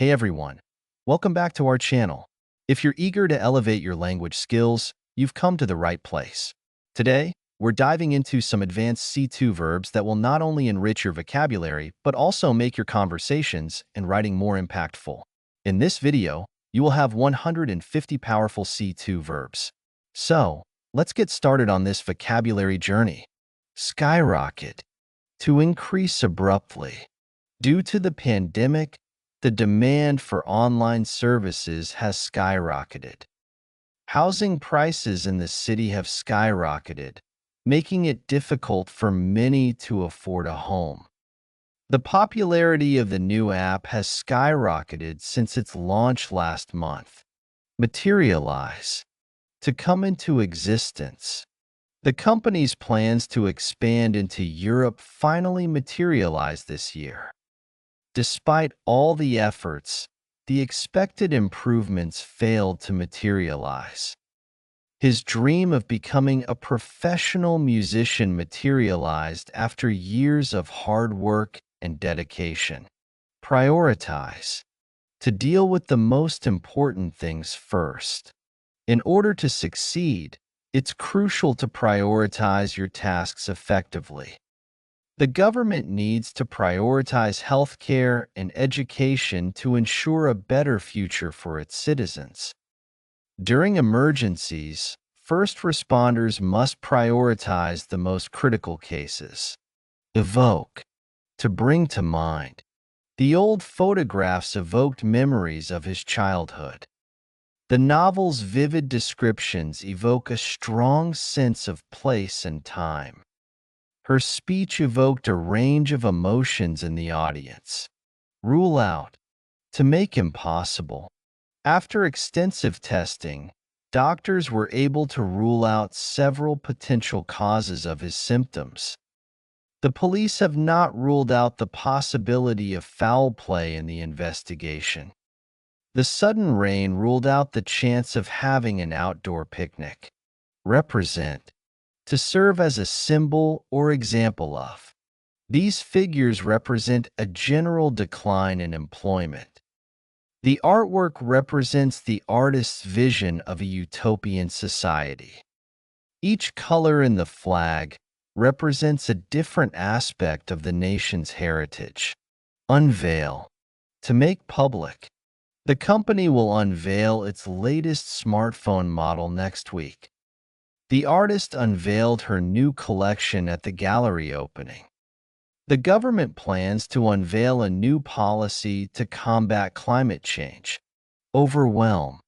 Hey everyone, welcome back to our channel. If you're eager to elevate your language skills, you've come to the right place. Today, we're diving into some advanced C2 verbs that will not only enrich your vocabulary, but also make your conversations and writing more impactful. In this video, you will have 150 powerful C2 verbs. So, let's get started on this vocabulary journey. Skyrocket. To increase abruptly. Due to the pandemic, the demand for online services has skyrocketed. Housing prices in the city have skyrocketed, making it difficult for many to afford a home. The popularity of the new app has skyrocketed since its launch last month. Materialize. To come into existence. The company's plans to expand into Europe finally materialized this year. Despite all the efforts, the expected improvements failed to materialize. His dream of becoming a professional musician materialized after years of hard work and dedication. Prioritize. To deal with the most important things first. In order to succeed, it's crucial to prioritize your tasks effectively. The government needs to prioritize healthcare and education to ensure a better future for its citizens. During emergencies, first responders must prioritize the most critical cases. Evoke. To bring to mind. The old photographs evoked memories of his childhood. The novel's vivid descriptions evoke a strong sense of place and time. Her speech evoked a range of emotions in the audience. Rule out. To make impossible. After extensive testing, doctors were able to rule out several potential causes of his symptoms. The police have not ruled out the possibility of foul play in the investigation. The sudden rain ruled out the chance of having an outdoor picnic. Represent. To serve as a symbol or example of. These figures represent a general decline in employment. The artwork represents the artist's vision of a utopian society. Each color in the flag represents a different aspect of the nation's heritage. Unveil. To make public. The company will unveil its latest smartphone model next week. The artist unveiled her new collection at the gallery opening. The government plans to unveil a new policy to combat climate change. Overwhelm.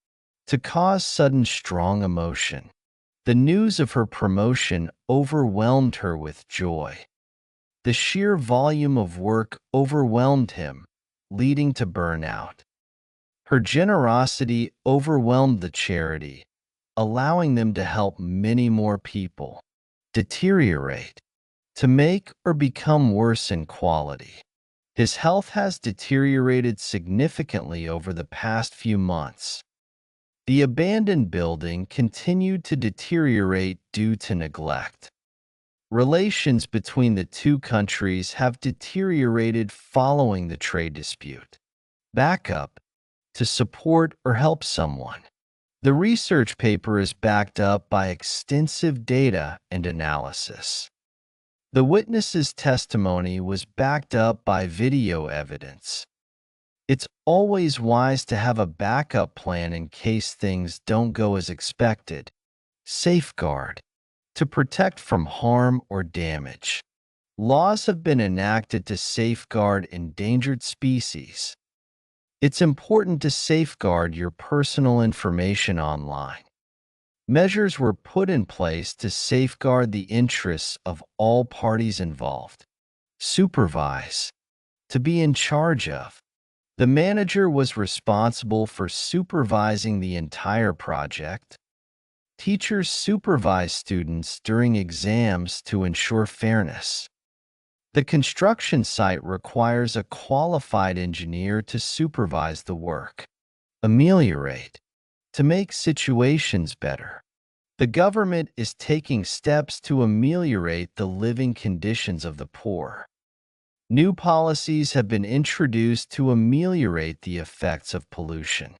To cause sudden strong emotion. The news of her promotion overwhelmed her with joy. The sheer volume of work overwhelmed him, leading to burnout. Her generosity overwhelmed the charity, allowing them to help many more people. Deteriorate. To make or become worse in quality. His health has deteriorated significantly over the past few months. The abandoned building continued to deteriorate due to neglect. Relations between the two countries have deteriorated following the trade dispute. Backup. To support or help someone. The research paper is backed up by extensive data and analysis. The witness's testimony was backed up by video evidence. It's always wise to have a backup plan in case things don't go as expected. Safeguard. To protect from harm or damage. Laws have been enacted to safeguard endangered species. It's important to safeguard your personal information online. Measures were put in place to safeguard the interests of all parties involved. Supervise. To be in charge of. The manager was responsible for supervising the entire project. Teachers supervise students during exams to ensure fairness. The construction site requires a qualified engineer to supervise the work. Ameliorate. To make situations better. The government is taking steps to ameliorate the living conditions of the poor. New policies have been introduced to ameliorate the effects of pollution.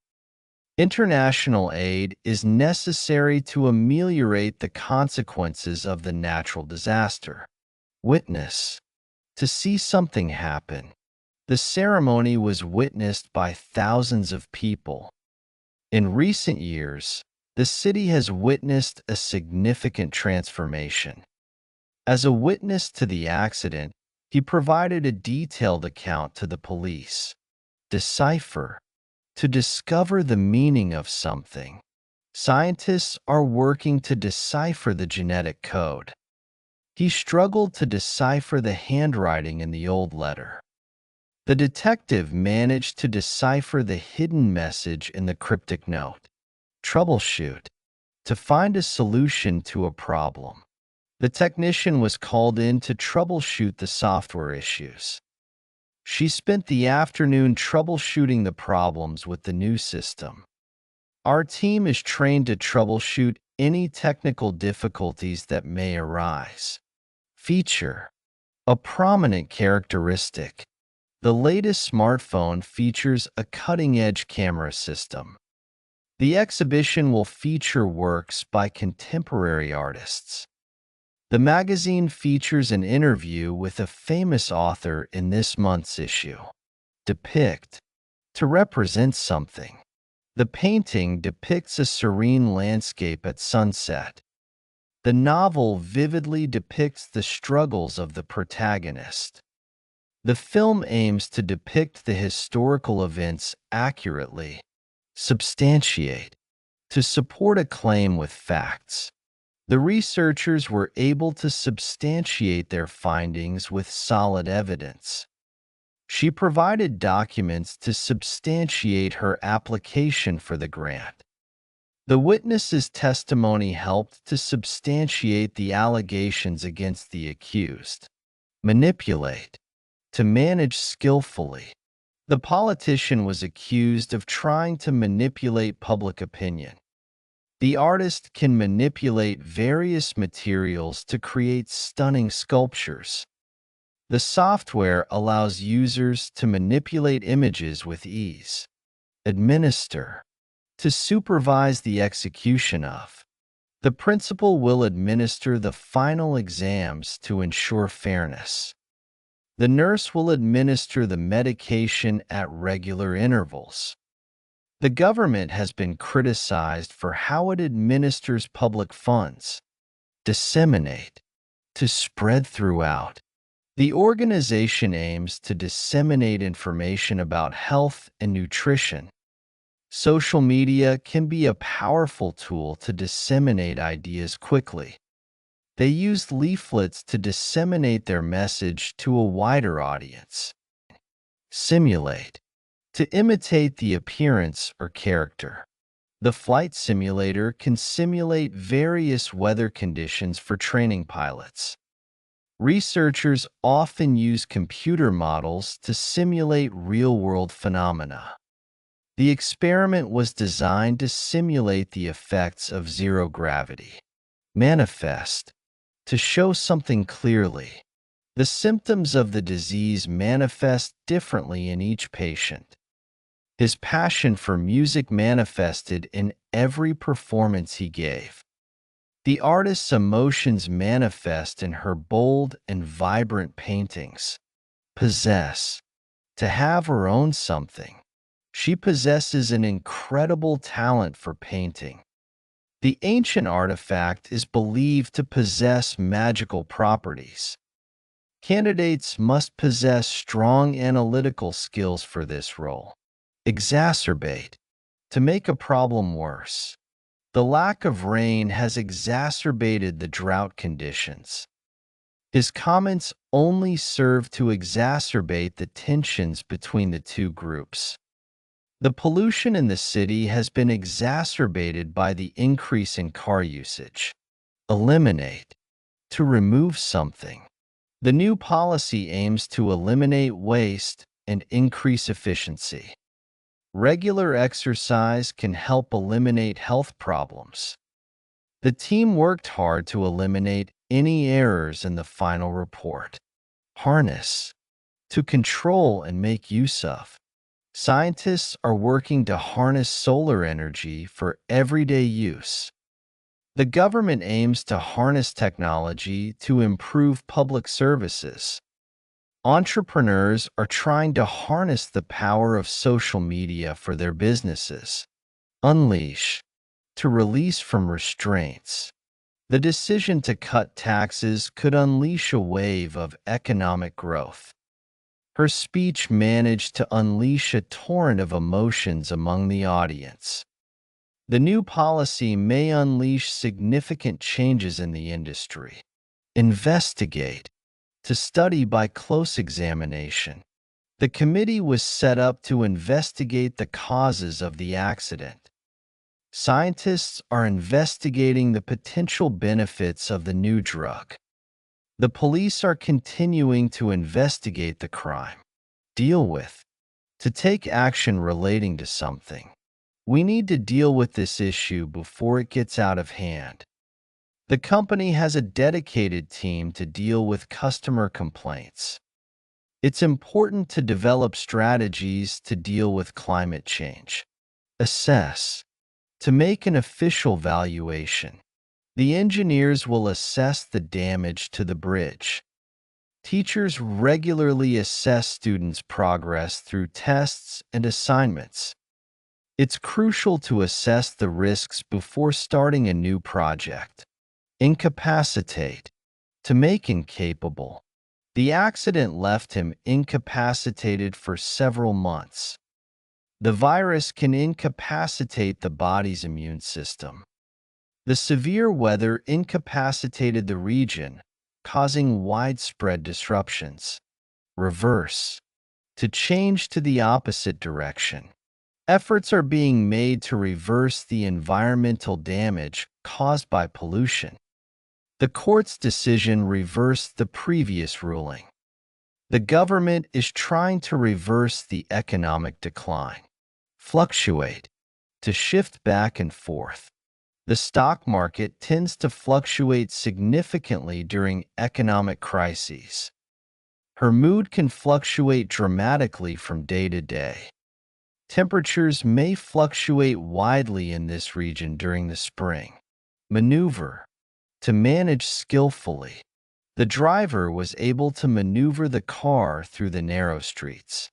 International aid is necessary to ameliorate the consequences of the natural disaster. Witness. To see something happen. The ceremony was witnessed by thousands of people. In recent years, the city has witnessed a significant transformation. As a witness to the accident, he provided a detailed account to the police. Decipher. To discover the meaning of something. Scientists are working to decipher the genetic code. He struggled to decipher the handwriting in the old letter. The detective managed to decipher the hidden message in the cryptic note. Troubleshoot. To find a solution to a problem. The technician was called in to troubleshoot the software issues. She spent the afternoon troubleshooting the problems with the new system. Our team is trained to troubleshoot any technical difficulties that may arise. Feature. A prominent characteristic. The latest smartphone features a cutting-edge camera system. The exhibition will feature works by contemporary artists. The magazine features an interview with a famous author in this month's issue. Depict. To represent something. The painting depicts a serene landscape at sunset. The novel vividly depicts the struggles of the protagonist. The film aims to depict the historical events accurately. Substantiate. To support a claim with facts. The researchers were able to substantiate their findings with solid evidence. She provided documents to substantiate her application for the grant. The witness's testimony helped to substantiate the allegations against the accused. Manipulate. To manage skillfully. The politician was accused of trying to manipulate public opinion. The artist can manipulate various materials to create stunning sculptures. The software allows users to manipulate images with ease. Administer. To supervise the execution of. The principal will administer the final exams to ensure fairness. The nurse will administer the medication at regular intervals. The government has been criticized for how it administers public funds. Disseminate. To spread throughout. The organization aims to disseminate information about health and nutrition. Social media can be a powerful tool to disseminate ideas quickly. They used leaflets to disseminate their message to a wider audience. Simulate. To imitate the appearance or character. The flight simulator can simulate various weather conditions for training pilots. Researchers often use computer models to simulate real-world phenomena. The experiment was designed to simulate the effects of zero gravity. Manifest. To show something clearly. The symptoms of the disease manifest differently in each patient. His passion for music manifested in every performance he gave. The artist's emotions manifest in her bold and vibrant paintings. Possess. To have or own something. She possesses an incredible talent for painting. The ancient artifact is believed to possess magical properties. Candidates must possess strong analytical skills for this role. Exacerbate. To make a problem worse. The lack of rain has exacerbated the drought conditions. His comments only serve to exacerbate the tensions between the two groups. The pollution in the city has been exacerbated by the increase in car usage. Eliminate. To remove something. The new policy aims to eliminate waste and increase efficiency. Regular exercise can help eliminate health problems. The team worked hard to eliminate any errors in the final report. Harness. to control and make use of. Scientists are working to harness solar energy for everyday use. The government aims to harness technology to improve public services. Entrepreneurs are trying to harness the power of social media for their businesses. Unleash, to release from restraints. The decision to cut taxes could unleash a wave of economic growth. Her speech managed to unleash a torrent of emotions among the audience. The new policy may unleash significant changes in the industry. Investigate, to study by close examination. The committee was set up to investigate the causes of the accident. Scientists are investigating the potential benefits of the new drug. The police are continuing to investigate the crime. Deal with, to take action relating to something. We need to deal with this issue before it gets out of hand. The company has a dedicated team to deal with customer complaints. It's important to develop strategies to deal with climate change. Assess, to make an official valuation. The engineers will assess the damage to the bridge. Teachers regularly assess students' progress through tests and assignments. It's crucial to assess the risks before starting a new project. Incapacitate, to make incapable. The accident left him incapacitated for several months. The virus can incapacitate the body's immune system. The severe weather incapacitated the region, causing widespread disruptions. Reverse, to change to the opposite direction. Efforts are being made to reverse the environmental damage caused by pollution. The court's decision reversed the previous ruling. The government is trying to reverse the economic decline. Fluctuate, to shift back and forth. The stock market tends to fluctuate significantly during economic crises. Her mood can fluctuate dramatically from day to day. Temperatures may fluctuate widely in this region during the spring. Maneuver, to manage skillfully. The driver was able to maneuver the car through the narrow streets.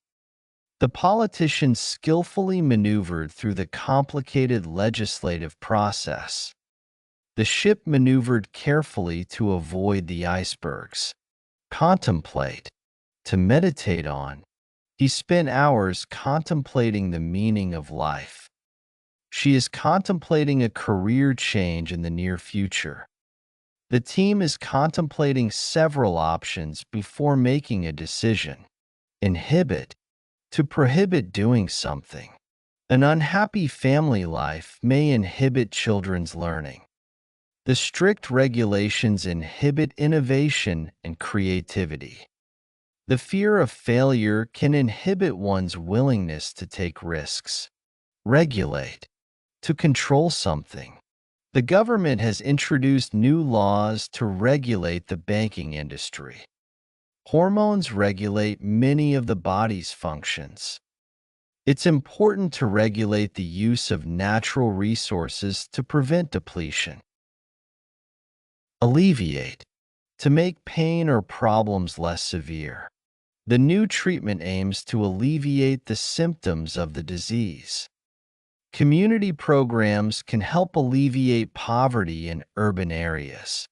The politicians skillfully maneuvered through the complicated legislative process. The ship maneuvered carefully to avoid the icebergs. Contemplate, to meditate on. He spent hours contemplating the meaning of life. She is contemplating a career change in the near future. The team is contemplating several options before making a decision. Inhibit, to prohibit doing something. An unhappy family life may inhibit children's learning. The strict regulations inhibit innovation and creativity. The fear of failure can inhibit one's willingness to take risks. Regulate, to control something. The government has introduced new laws to regulate the banking industry. Hormones regulate many of the body's functions. It's important to regulate the use of natural resources to prevent depletion. Alleviate, to make pain or problems less severe. The new treatment aims to alleviate the symptoms of the disease. Community programs can help alleviate poverty in urban areas.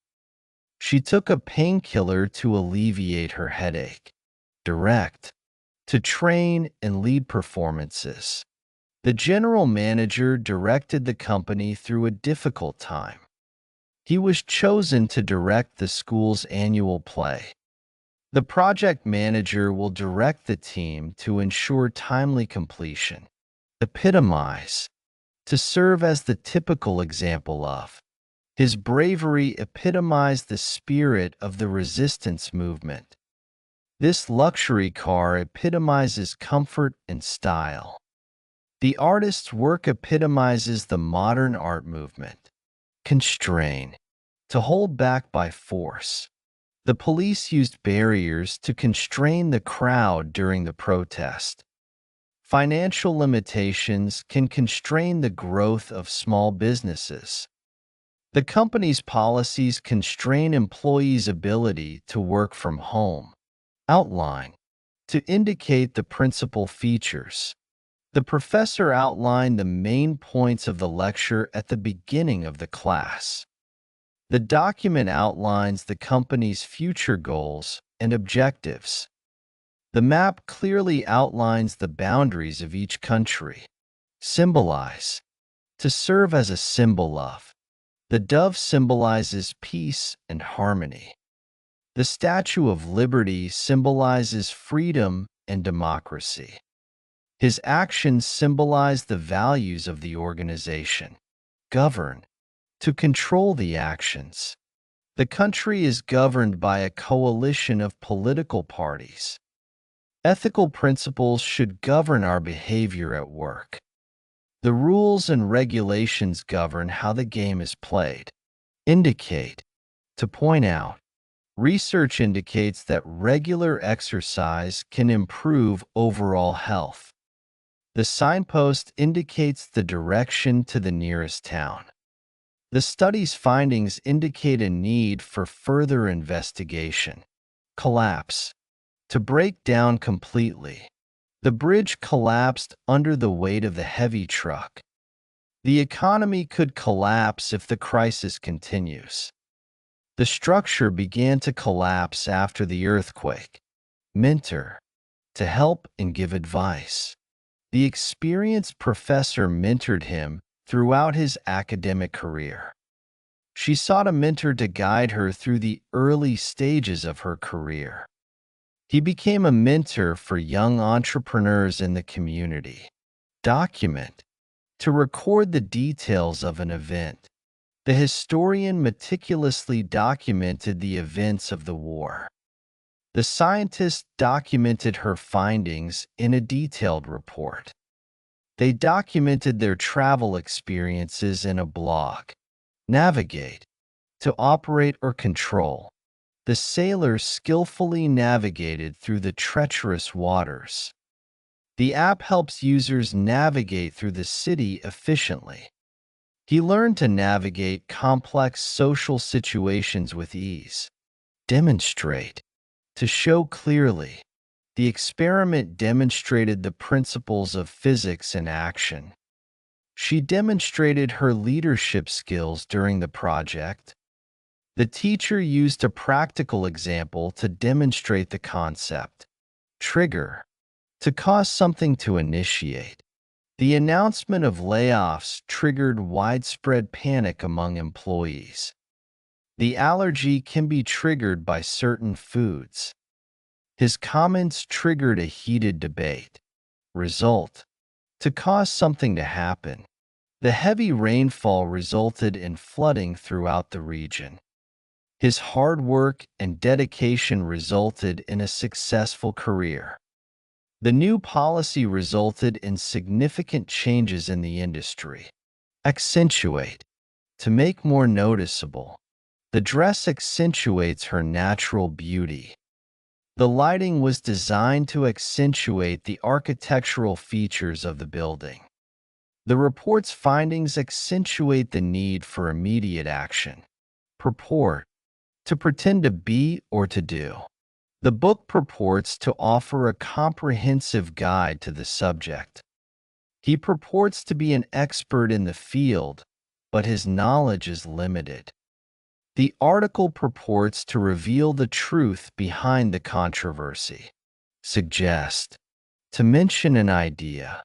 She took a painkiller to alleviate her headache. Direct, to train and lead performances. The general manager directed the company through a difficult time. He was chosen to direct the school's annual play. The project manager will direct the team to ensure timely completion. Epitomize, to serve as the typical example of. His bravery epitomized the spirit of the resistance movement. This luxury car epitomizes comfort and style. The artist's work epitomizes the modern art movement. Constrain, to hold back by force. The police used barriers to constrain the crowd during the protest. Financial limitations can constrain the growth of small businesses. The company's policies constrain employees' ability to work from home. Outline. To indicate the principal features. The professor outlined the main points of the lecture at the beginning of the class. The document outlines the company's future goals and objectives. The map clearly outlines the boundaries of each country. Symbolize. To serve as a symbol of. The dove symbolizes peace and harmony. The Statue of Liberty symbolizes freedom and democracy. His actions symbolize the values of the organization. Govern. To control the actions. The country is governed by a coalition of political parties. Ethical principles should govern our behavior at work. The rules and regulations govern how the game is played. Indicate. To point out. Research indicates that regular exercise can improve overall health. The signpost indicates the direction to the nearest town. The study's findings indicate a need for further investigation. Collapse. To break down completely. The bridge collapsed under the weight of the heavy truck. The economy could collapse if the crisis continues. The structure began to collapse after the earthquake. Mentor. To help and give advice. The experienced professor mentored him throughout his academic career. She sought a mentor to guide her through the early stages of her career. He became a mentor for young entrepreneurs in the community. Document. To record the details of an event. The historian meticulously documented the events of the war. The scientist documented her findings in a detailed report. They documented their travel experiences in a blog. Navigate. To operate or control. The sailors skillfully navigated through the treacherous waters. The app helps users navigate through the city efficiently. He learned to navigate complex social situations with ease. Demonstrate. To show clearly. The experiment demonstrated the principles of physics in action. She demonstrated her leadership skills during the project. The teacher used a practical example to demonstrate the concept. Trigger. To cause something to initiate. The announcement of layoffs triggered widespread panic among employees. The allergy can be triggered by certain foods. His comments triggered a heated debate. Result. To cause something to happen. The heavy rainfall resulted in flooding throughout the region. His hard work and dedication resulted in a successful career. The new policy resulted in significant changes in the industry. Accentuate. To make more noticeable. The dress accentuates her natural beauty. The lighting was designed to accentuate the architectural features of the building. The report's findings accentuate the need for immediate action. Purport. To pretend to be or to do. The book purports to offer a comprehensive guide to the subject. He purports to be an expert in the field, but his knowledge is limited. The article purports to reveal the truth behind the controversy. Suggest. To mention an idea.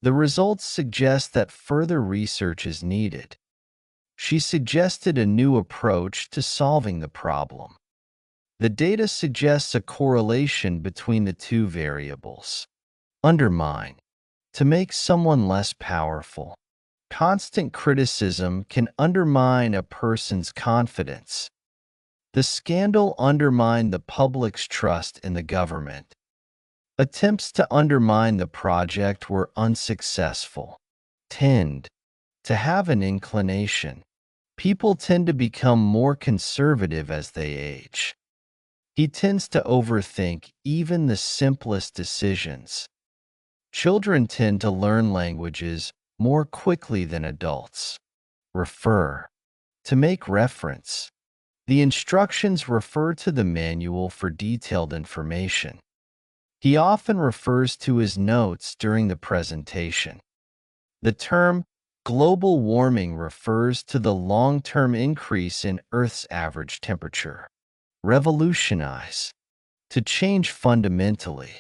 The results suggest that further research is needed. She suggested a new approach to solving the problem. The data suggests a correlation between the two variables. Undermine. To make someone less powerful. Constant criticism can undermine a person's confidence. The scandal undermined the public's trust in the government. Attempts to undermine the project were unsuccessful. Tend. To have an inclination. People tend to become more conservative as they age. He tends to overthink even the simplest decisions. Children tend to learn languages more quickly than adults. Refer. To make reference. The instructions refer to the manual for detailed information. He often refers to his notes during the presentation. The term global warming refers to the long-term increase in Earth's average temperature. Revolutionize. To change fundamentally.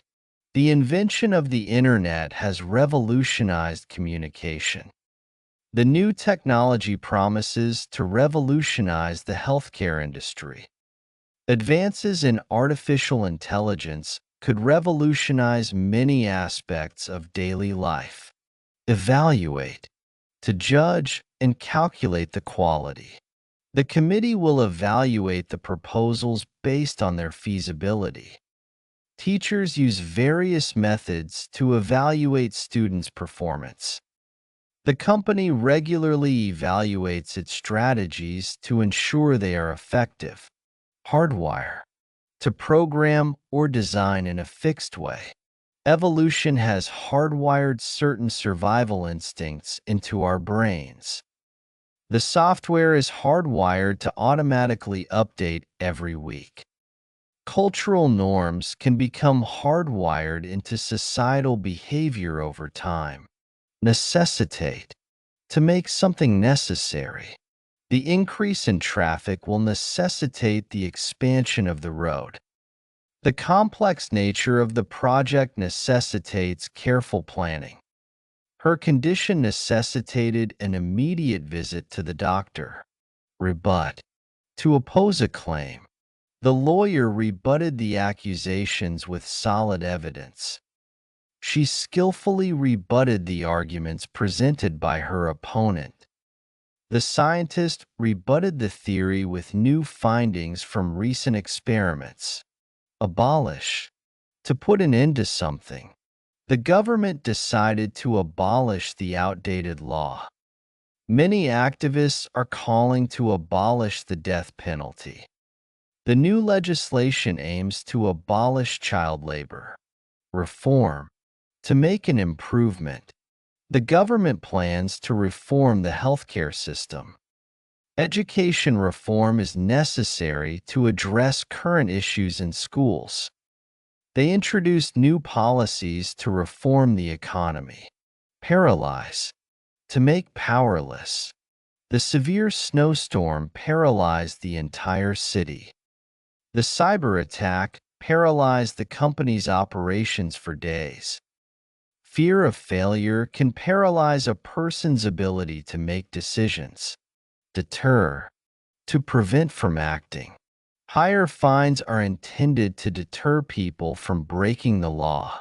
The invention of the Internet has revolutionized communication. The new technology promises to revolutionize the healthcare industry. Advances in artificial intelligence could revolutionize many aspects of daily life. Evaluate. To judge and calculate the quality. The committee will evaluate the proposals based on their feasibility. Teachers use various methods to evaluate students' performance. The company regularly evaluates its strategies to ensure they are effective. Hardwire. To program or design in a fixed way. Evolution has hardwired certain survival instincts into our brains. The software is hardwired to automatically update every week. Cultural norms can become hardwired into societal behavior over time. Necessitate. To make something necessary. The increase in traffic will necessitate the expansion of the road. The complex nature of the project necessitates careful planning. Her condition necessitated an immediate visit to the doctor. Rebut. To oppose a claim. The lawyer rebutted the accusations with solid evidence. She skillfully rebutted the arguments presented by her opponent. The scientist rebutted the theory with new findings from recent experiments. Abolish. To put an end to something. The government decided to abolish the outdated law. Many activists are calling to abolish the death penalty. The new legislation aims to abolish child labor. Reform. To make an improvement. The government plans to reform the healthcare system. Education reform is necessary to address current issues in schools. They introduced new policies to reform the economy. Paralyze. To make powerless. The severe snowstorm paralyzed the entire city. The cyber attack paralyzed the company's operations for days. Fear of failure can paralyze a person's ability to make decisions. Deter. To prevent from acting. Higher fines are intended to deter people from breaking the law.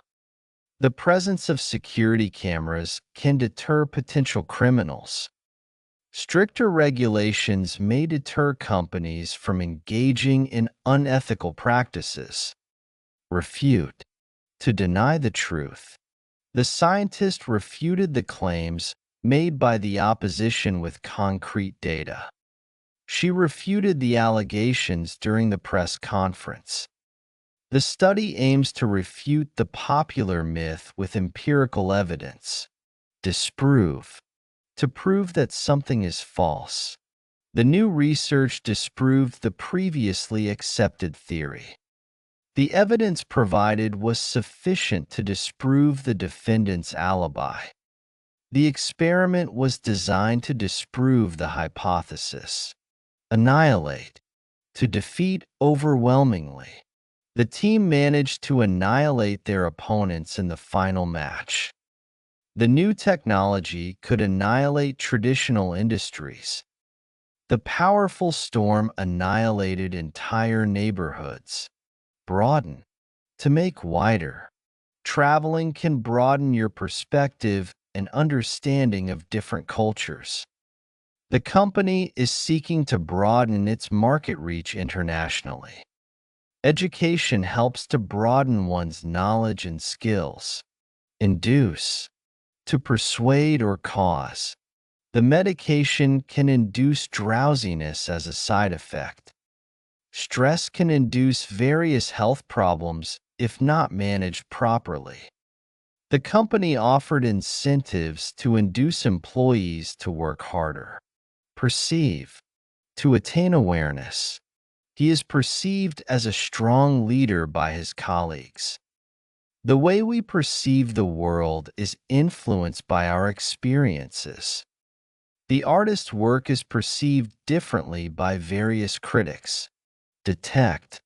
The presence of security cameras can deter potential criminals. Stricter regulations may deter companies from engaging in unethical practices. Refute. To deny the truth. The scientist refuted the claims made by the opposition with concrete data. She refuted the allegations during the press conference. The study aims to refute the popular myth with empirical evidence. Disprove. To prove that something is false. The new research disproved the previously accepted theory. The evidence provided was sufficient to disprove the defendant's alibi. The experiment was designed to disprove the hypothesis. Annihilate. To defeat overwhelmingly. The team managed to annihilate their opponents in the final match. The new technology could annihilate traditional industries. The powerful storm annihilated entire neighborhoods. Broaden. To make wider. Traveling can broaden your perspective and understanding of different cultures. The company is seeking to broaden its market reach internationally. Education helps to broaden one's knowledge and skills. Induce. To persuade or cause. The medication can induce drowsiness as a side effect. Stress can induce various health problems if not managed properly. The company offered incentives to induce employees to work harder. Perceive. To attain awareness. He is perceived as a strong leader by his colleagues. The way we perceive the world is influenced by our experiences. The artist's work is perceived differently by various critics. Detect.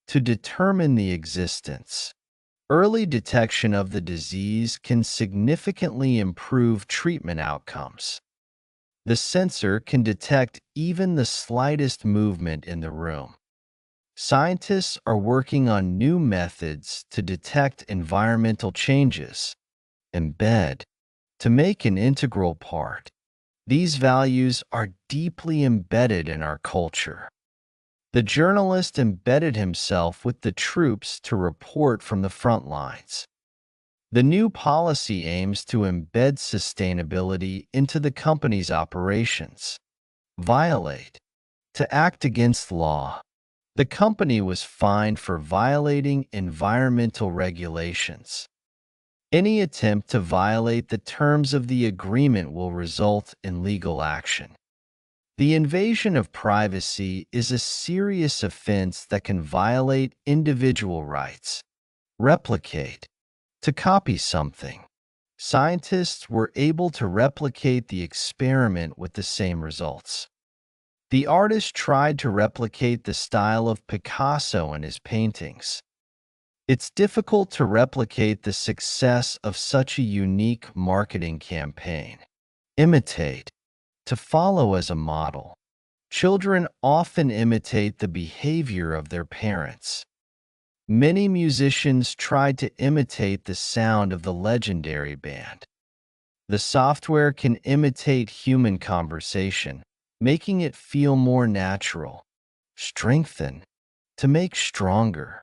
To determine the existence. Early detection of the disease can significantly improve treatment outcomes. The sensor can detect even the slightest movement in the room. Scientists are working on new methods to detect environmental changes. Embed. To make an integral part. These values are deeply embedded in our culture. The journalist embedded himself with the troops to report from the front lines. The new policy aims to embed sustainability into the company's operations. Violate. To act against law. The company was fined for violating environmental regulations. Any attempt to violate the terms of the agreement will result in legal action. The invasion of privacy is a serious offense that can violate individual rights. Replicate. To copy something. Scientists were able to replicate the experiment with the same results. The artist tried to replicate the style of Picasso in his paintings. It's difficult to replicate the success of such a unique marketing campaign. Imitate. To follow as a model. Children often imitate the behavior of their parents. Many musicians tried to imitate the sound of the legendary band. The software can imitate human conversation, making it feel more natural. Strengthen. To make stronger.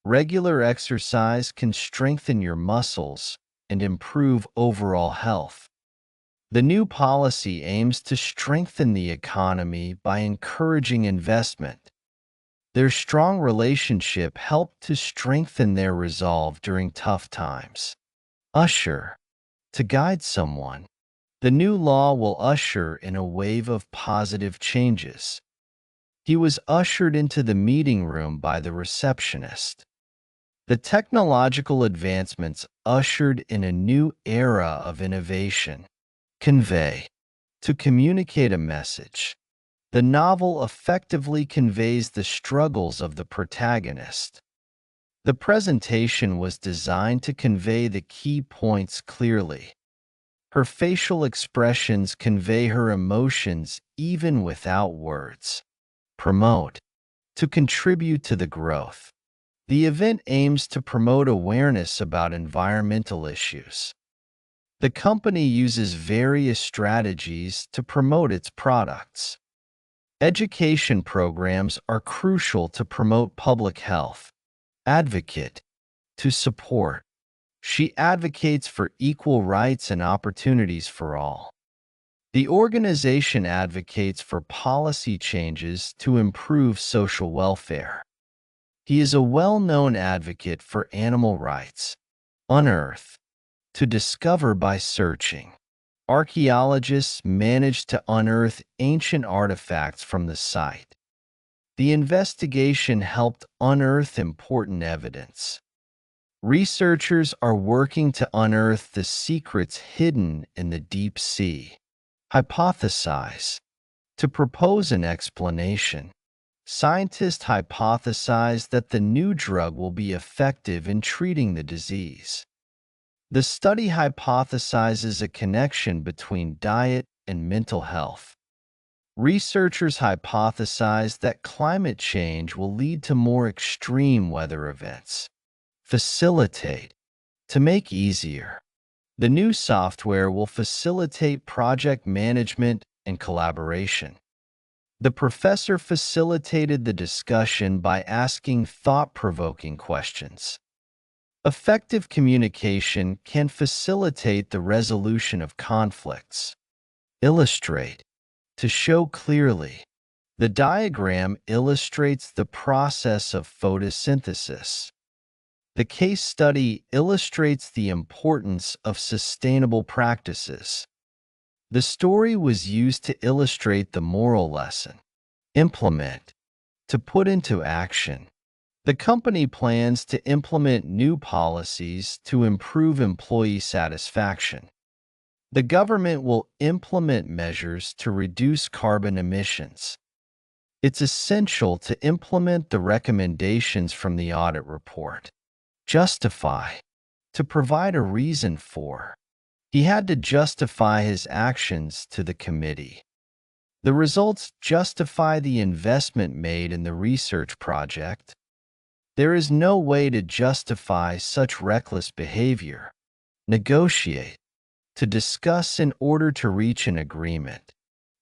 Regular exercise can strengthen your muscles and improve overall health. The new policy aims to strengthen the economy by encouraging investment. Their strong relationship helped to strengthen their resolve during tough times. Usher. To guide someone. The new law will usher in a wave of positive changes. He was ushered into the meeting room by the receptionist. The technological advancements ushered in a new era of innovation. Convey. To communicate a message. The novel effectively conveys the struggles of the protagonist. The presentation was designed to convey the key points clearly. Her facial expressions convey her emotions even without words. Promote. To contribute to the growth. The event aims to promote awareness about environmental issues. The company uses various strategies to promote its products. Education programs are crucial to promote public health. Advocate. To support. She advocates for equal rights and opportunities for all. The organization advocates for policy changes to improve social welfare. He is a well-known advocate for animal rights. Unearth. To discover by searching. Archaeologists managed to unearth ancient artifacts from the site. The investigation helped unearth important evidence. Researchers are working to unearth the secrets hidden in the deep sea. Hypothesize. To propose an explanation. Scientists hypothesize that the new drug will be effective in treating the disease. The study hypothesizes a connection between diet and mental health. Researchers hypothesize that climate change will lead to more extreme weather events. Facilitate. To make easier. The new software will facilitate project management and collaboration. The professor facilitated the discussion by asking thought-provoking questions. Effective communication can facilitate the resolution of conflicts. Illustrate. To show clearly. The diagram illustrates the process of photosynthesis. The case study illustrates the importance of sustainable practices. The story was used to illustrate the moral lesson. Implement. To put into action. The company plans to implement new policies to improve employee satisfaction. The government will implement measures to reduce carbon emissions. It's essential to implement the recommendations from the audit report. Justify. To provide a reason for. He had to justify his actions to the committee. The results justify the investment made in the research project. There is no way to justify such reckless behavior. Negotiate. To discuss in order to reach an agreement.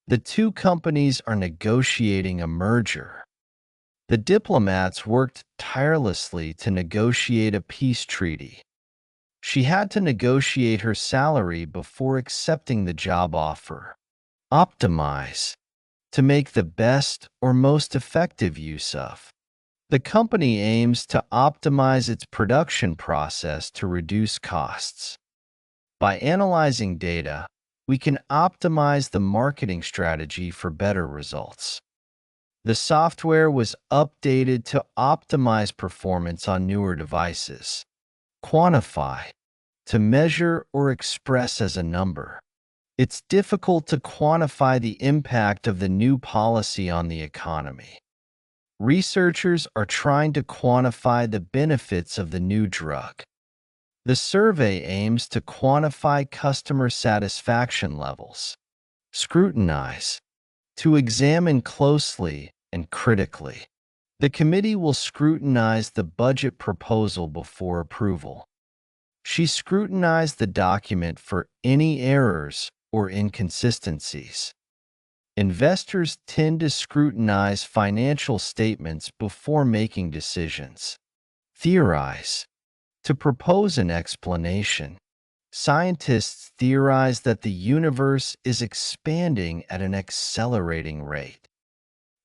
The two companies are negotiating a merger. The diplomats worked tirelessly to negotiate a peace treaty. She had to negotiate her salary before accepting the job offer. Optimize. To make the best or most effective use of. The company aims to optimize its production process to reduce costs. By analyzing data, we can optimize the marketing strategy for better results. The software was updated to optimize performance on newer devices. Quantify. To measure or express as a number. It's difficult to quantify the impact of the new policy on the economy. Researchers are trying to quantify the benefits of the new drug. The survey aims to quantify customer satisfaction levels. Scrutinize. To examine closely and critically. The committee will scrutinize the budget proposal before approval. She scrutinized the document for any errors or inconsistencies. Investors tend to scrutinize financial statements before making decisions. Theorize. To propose an explanation. Scientists theorize that the universe is expanding at an accelerating rate.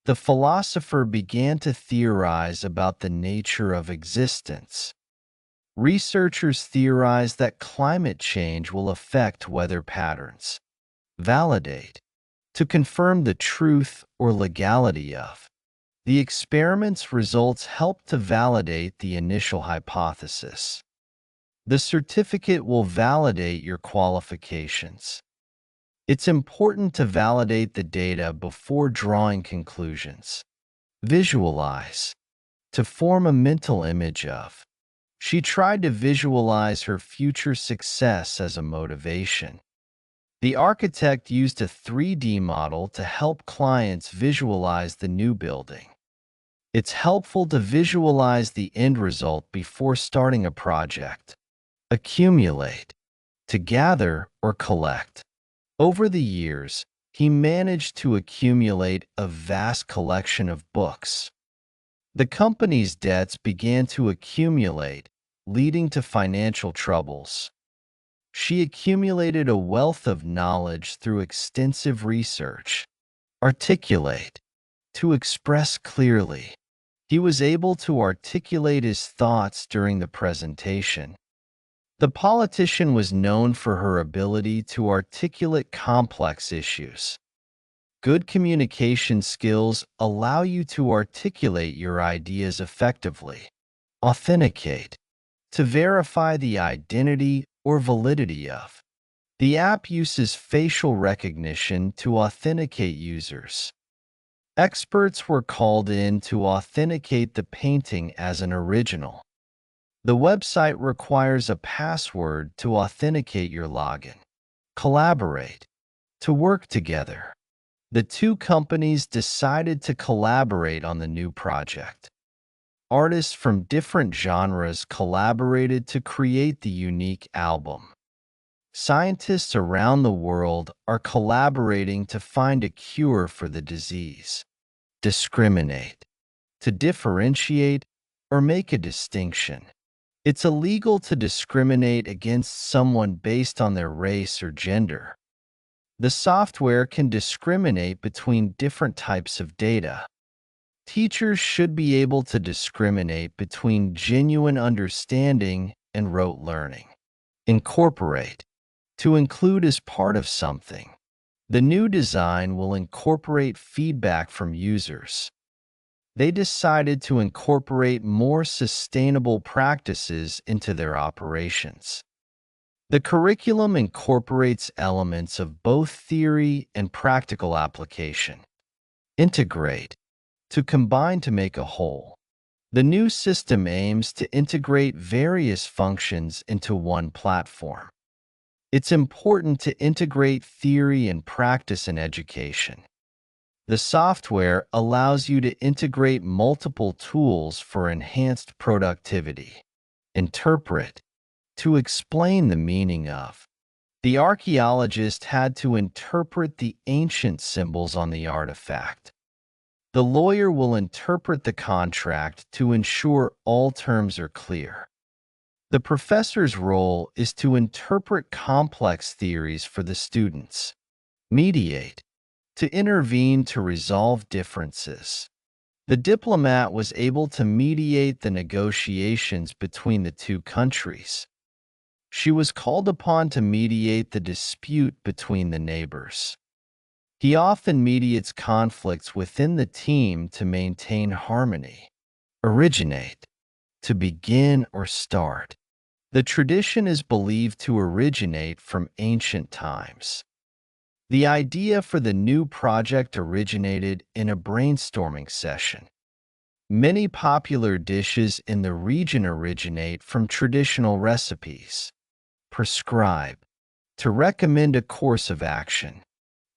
The philosopher began to theorize about the nature of existence. Researchers theorize that climate change will affect weather patterns. Validate. To confirm the truth or legality of. The experiment's results help to validate the initial hypothesis. The certificate will validate your qualifications. It's important to validate the data before drawing conclusions. Visualize. To form a mental image of. She tried to visualize her future success as a motivation. The architect used a 3D model to help clients visualize the new building. It's helpful to visualize the end result before starting a project. Accumulate. To gather or collect. Over the years, he managed to accumulate a vast collection of books. The company's debts began to accumulate, leading to financial troubles. She accumulated a wealth of knowledge through extensive research. Articulate. To express clearly. He was able to articulate his thoughts during the presentation. The politician was known for her ability to articulate complex issues. Good communication skills allow you to articulate your ideas effectively. Authenticate. To verify the identity or validity of. The app uses facial recognition to authenticate users. Experts were called in to authenticate the painting as an original. The website requires a password to authenticate your login. Collaborate. To work together. The two companies decided to collaborate on the new project. Artists from different genres collaborated to create the unique album. Scientists around the world are collaborating to find a cure for the disease. Discriminate. To differentiate or make a distinction. It's illegal to discriminate against someone based on their race or gender. The software can discriminate between different types of data. Teachers should be able to discriminate between genuine understanding and rote learning. Incorporate. To include as part of something. The new design will incorporate feedback from users. They decided to incorporate more sustainable practices into their operations. The curriculum incorporates elements of both theory and practical application. Integrate. To combine to make a whole. The new system aims to integrate various functions into one platform. It's important to integrate theory and practice in education. The software allows you to integrate multiple tools for enhanced productivity. Interpret. To explain the meaning of. The archaeologist had to interpret the ancient symbols on the artifact. The lawyer will interpret the contract to ensure all terms are clear. The professor's role is to interpret complex theories for the students. Mediate. To intervene to resolve differences. The diplomat was able to mediate the negotiations between the two countries. She was called upon to mediate the dispute between the neighbors. He often mediates conflicts within the team to maintain harmony. Originate. To begin or start. The tradition is believed to originate from ancient times. The idea for the new project originated in a brainstorming session. Many popular dishes in the region originate from traditional recipes. Prescribe. To recommend a course of action.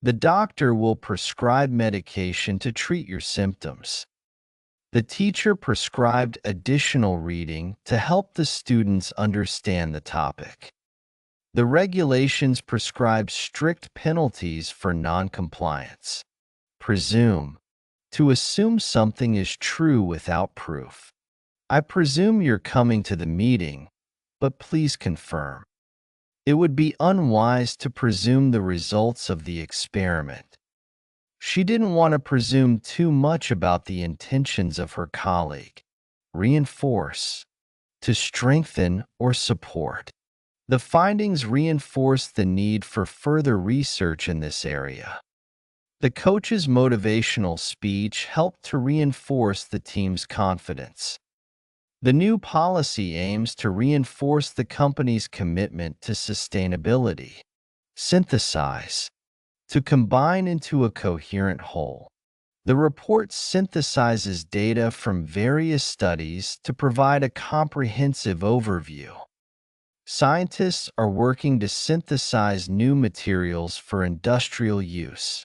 The doctor will prescribe medication to treat your symptoms. The teacher prescribed additional reading to help the students understand the topic. The regulations prescribe strict penalties for noncompliance. Presume. To assume something is true without proof. I presume you're coming to the meeting, but please confirm. It would be unwise to presume the results of the experiment. She didn't want to presume too much about the intentions of her colleague. Reinforce. To strengthen or support. The findings reinforce the need for further research in this area. The coach's motivational speech helped to reinforce the team's confidence. The new policy aims to reinforce the company's commitment to sustainability. Synthesize. To combine into a coherent whole. The report synthesizes data from various studies to provide a comprehensive overview. Scientists are working to synthesize new materials for industrial use.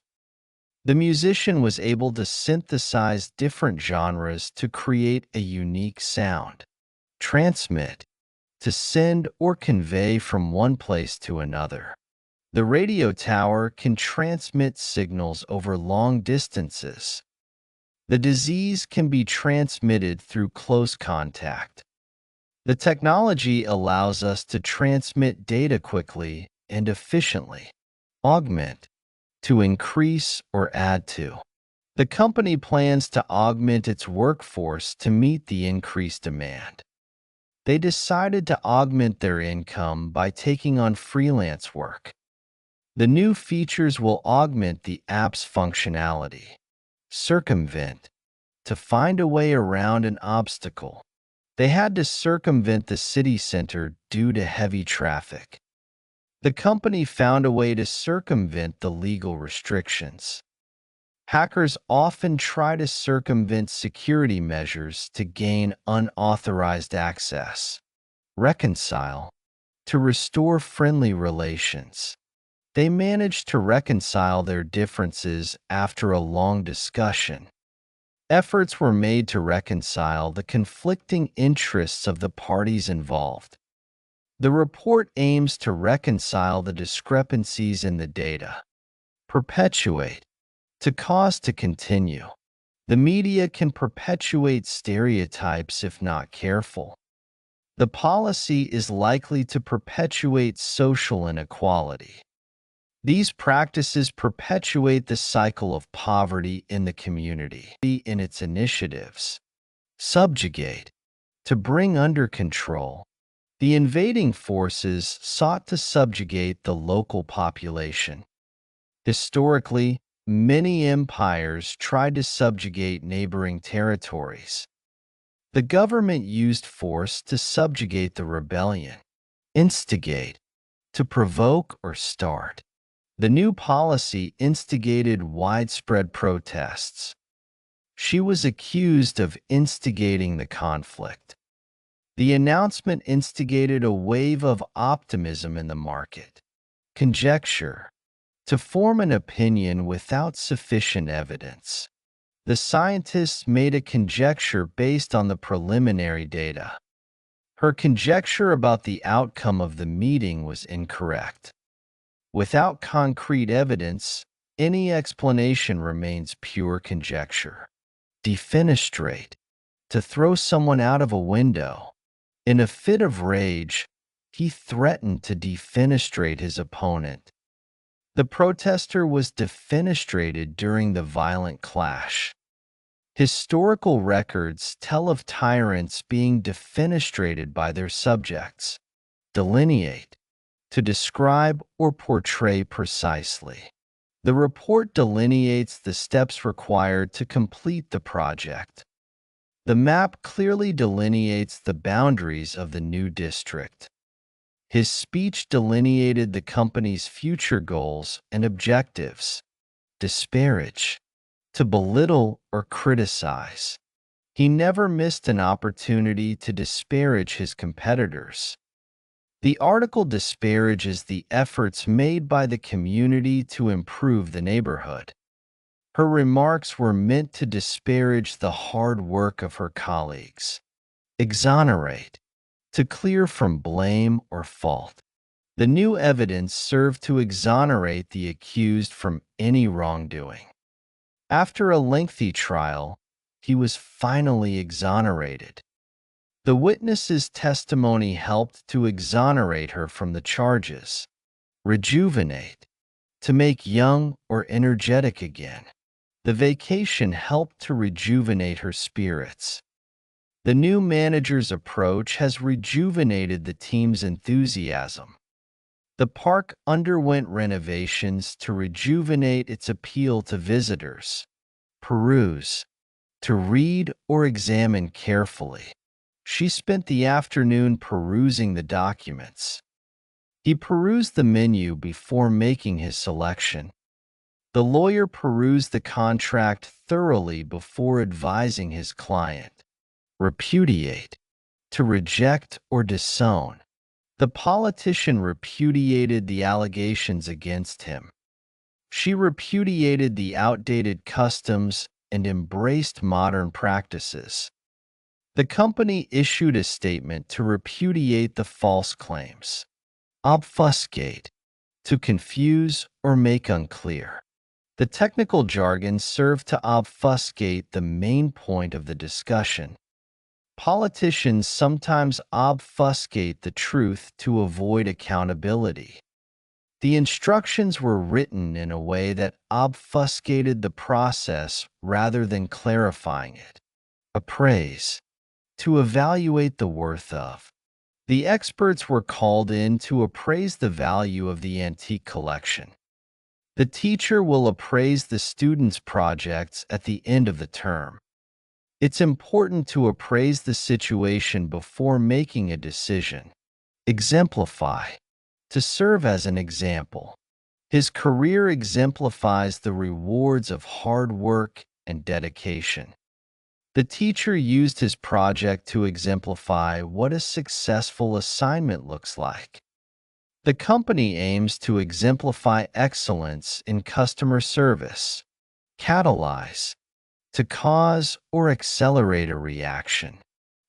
The musician was able to synthesize different genres to create a unique sound. Transmit. To send or convey from one place to another. The radio tower can transmit signals over long distances. The disease can be transmitted through close contact. The technology allows us to transmit data quickly and efficiently. Augment. To increase or add to. The company plans to augment its workforce to meet the increased demand. They decided to augment their income by taking on freelance work. The new features will augment the app's functionality. Circumvent. To find a way around an obstacle. They had to circumvent the city center due to heavy traffic. The company found a way to circumvent the legal restrictions. Hackers often try to circumvent security measures to gain unauthorized access. Reconcile. To restore friendly relations. They managed to reconcile their differences after a long discussion. Efforts were made to reconcile the conflicting interests of the parties involved. The report aims to reconcile the discrepancies in the data. Perpetuate. To cause to continue. The media can perpetuate stereotypes if not careful. The policy is likely to perpetuate social inequality. These practices perpetuate the cycle of poverty in the community. In its initiatives, subjugate, to bring under control, the invading forces sought to subjugate the local population. Historically, many empires tried to subjugate neighboring territories. The government used force to subjugate the rebellion, instigate, to provoke or start. The new policy instigated widespread protests. She was accused of instigating the conflict. The announcement instigated a wave of optimism in the market. Conjecture, to form an opinion without sufficient evidence. The scientists made a conjecture based on the preliminary data. Her conjecture about the outcome of the meeting was incorrect. Without concrete evidence, any explanation remains pure conjecture. Defenestrate, to throw someone out of a window. In a fit of rage, he threatened to defenestrate his opponent. The protester was defenestrated during the violent clash. Historical records tell of tyrants being defenestrated by their subjects. Delineate, to describe or portray precisely. The report delineates the steps required to complete the project. The map clearly delineates the boundaries of the new district. His speech delineated the company's future goals and objectives. Disparage, to belittle or criticize. He never missed an opportunity to disparage his competitors. The article disparages the efforts made by the community to improve the neighborhood. Her remarks were meant to disparage the hard work of her colleagues. Exonerate, to clear from blame or fault. The new evidence served to exonerate the accused from any wrongdoing. After a lengthy trial, he was finally exonerated. The witness's testimony helped to exonerate her from the charges. Rejuvenate, to make young or energetic again. The vacation helped to rejuvenate her spirits. The new manager's approach has rejuvenated the team's enthusiasm. The park underwent renovations to rejuvenate its appeal to visitors. Peruse, to read or examine carefully. She spent the afternoon perusing the documents. He perused the menu before making his selection. The lawyer perused the contract thoroughly before advising his client. Repudiate, to reject or disown. The politician repudiated the allegations against him. She repudiated the outdated customs and embraced modern practices. The company issued a statement to repudiate the false claims. Obfuscate, to confuse or make unclear. The technical jargon served to obfuscate the main point of the discussion. Politicians sometimes obfuscate the truth to avoid accountability. The instructions were written in a way that obfuscated the process rather than clarifying it. Appraise, to evaluate the worth of. The experts were called in to appraise the value of the antique collection. The teacher will appraise the students' projects at the end of the term. It's important to appraise the situation before making a decision. Exemplify, to serve as an example. His career exemplifies the rewards of hard work and dedication. The teacher used his project to exemplify what a successful assignment looks like. The company aims to exemplify excellence in customer service. Catalyze, to cause or accelerate a reaction.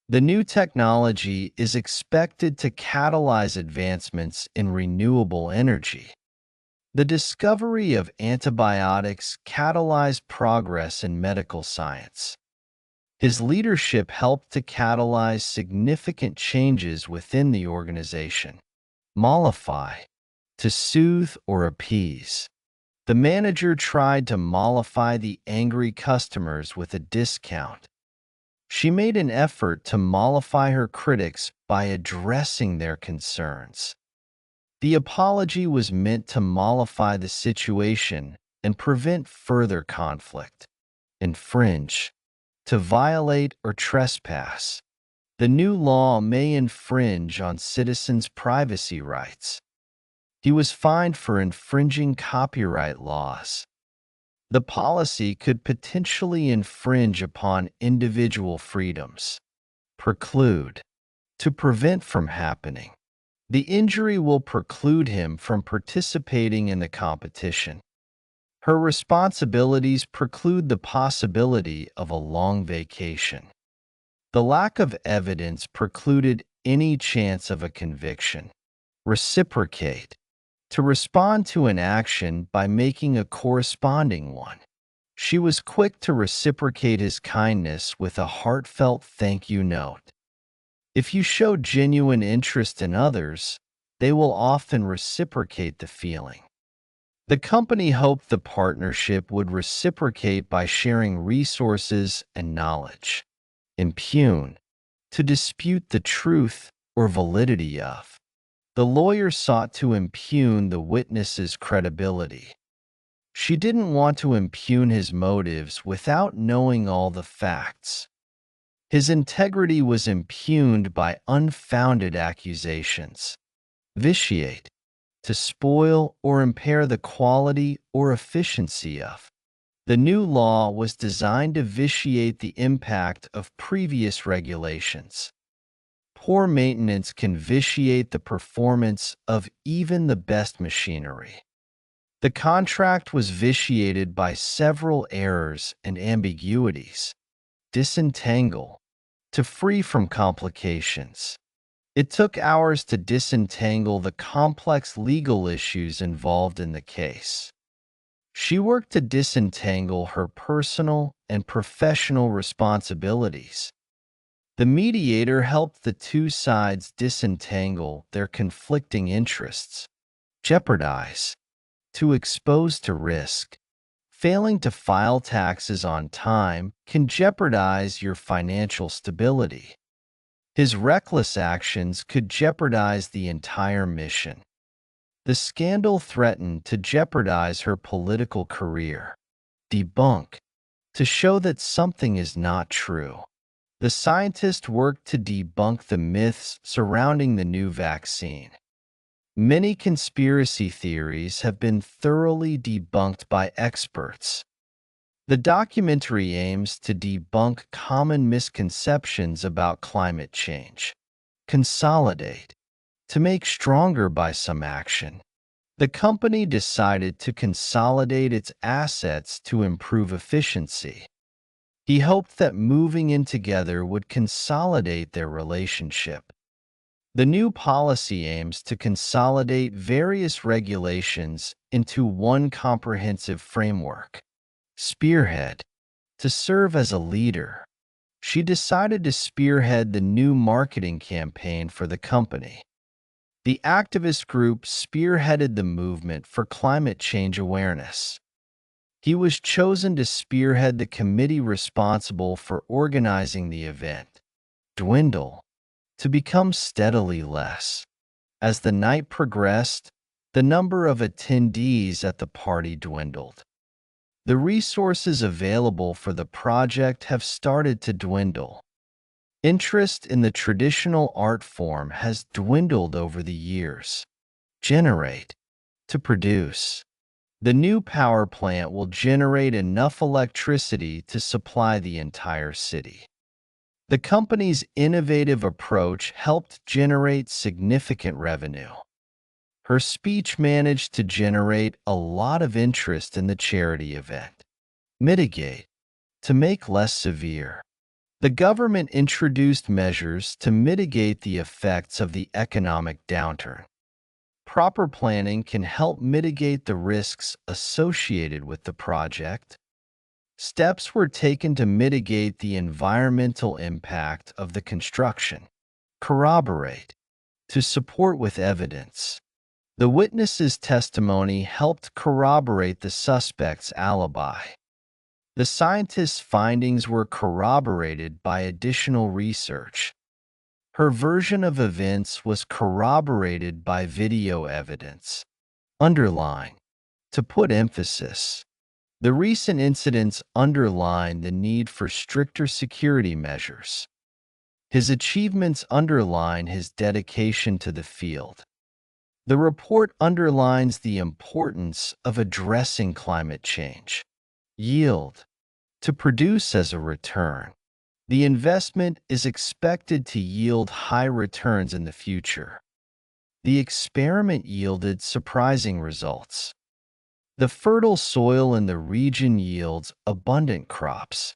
The new technology is expected to catalyze advancements in renewable energy. The discovery of antibiotics catalyzed progress in medical science. His leadership helped to catalyze significant changes within the organization. Mollify, to soothe or appease. The manager tried to mollify the angry customers with a discount. She made an effort to mollify her critics by addressing their concerns. The apology was meant to mollify the situation and prevent further conflict. Infringe, to violate or trespass. The new law may infringe on citizens' privacy rights. He was fined for infringing copyright laws. The policy could potentially infringe upon individual freedoms. Preclude, to prevent from happening. The injury will preclude him from participating in the competition. Her responsibilities preclude the possibility of a long vacation. The lack of evidence precluded any chance of a conviction. Reciprocate, to respond to an action by making a corresponding one. She was quick to reciprocate his kindness with a heartfelt thank you note. If you show genuine interest in others, they will often reciprocate the feeling. The company hoped the partnership would reciprocate by sharing resources and knowledge. Impugn, to dispute the truth or validity of. The lawyer sought to impugn the witness's credibility. She didn't want to impugn his motives without knowing all the facts. His integrity was impugned by unfounded accusations. Vitiate, to spoil or impair the quality or efficiency of. The new law was designed to vitiate the impact of previous regulations. Poor maintenance can vitiate the performance of even the best machinery. The contract was vitiated by several errors and ambiguities. Disentangle, to free from complications. It took hours to disentangle the complex legal issues involved in the case. She worked to disentangle her personal and professional responsibilities. The mediator helped the two sides disentangle their conflicting interests. Jeopardize, to expose to risk. Failing to file taxes on time can jeopardize your financial stability. His reckless actions could jeopardize the entire mission. The scandal threatened to jeopardize her political career. Debunk, to show that something is not true. The scientist worked to debunk the myths surrounding the new vaccine. Many conspiracy theories have been thoroughly debunked by experts. The documentary aims to debunk common misconceptions about climate change. Consolidate, to make stronger by some action. The company decided to consolidate its assets to improve efficiency. He hoped that moving in together would consolidate their relationship. The new policy aims to consolidate various regulations into one comprehensive framework. Spearhead, to serve as a leader. She decided to spearhead the new marketing campaign for the company. The activist group spearheaded the movement for climate change awareness. He was chosen to spearhead the committee responsible for organizing the event. Dwindle, to become steadily less. As the night progressed, the number of attendees at the party dwindled. The resources available for the project have started to dwindle. Interest in the traditional art form has dwindled over the years. Generate, to produce. The new power plant will generate enough electricity to supply the entire city. The company's innovative approach helped generate significant revenue. Her speech managed to generate a lot of interest in the charity event. Mitigate, to make less severe. The government introduced measures to mitigate the effects of the economic downturn. Proper planning can help mitigate the risks associated with the project. Steps were taken to mitigate the environmental impact of the construction. Corroborate, to support with evidence. The witness's testimony helped corroborate the suspect's alibi. The scientist's findings were corroborated by additional research. Her version of events was corroborated by video evidence. Underline. To put emphasis. The recent incidents underline the need for stricter security measures. His achievements underline his dedication to the field. The report underlines the importance of addressing climate change. Yield. To produce as a return. The investment is expected to yield high returns in the future. The experiment yielded surprising results. The fertile soil in the region yields abundant crops.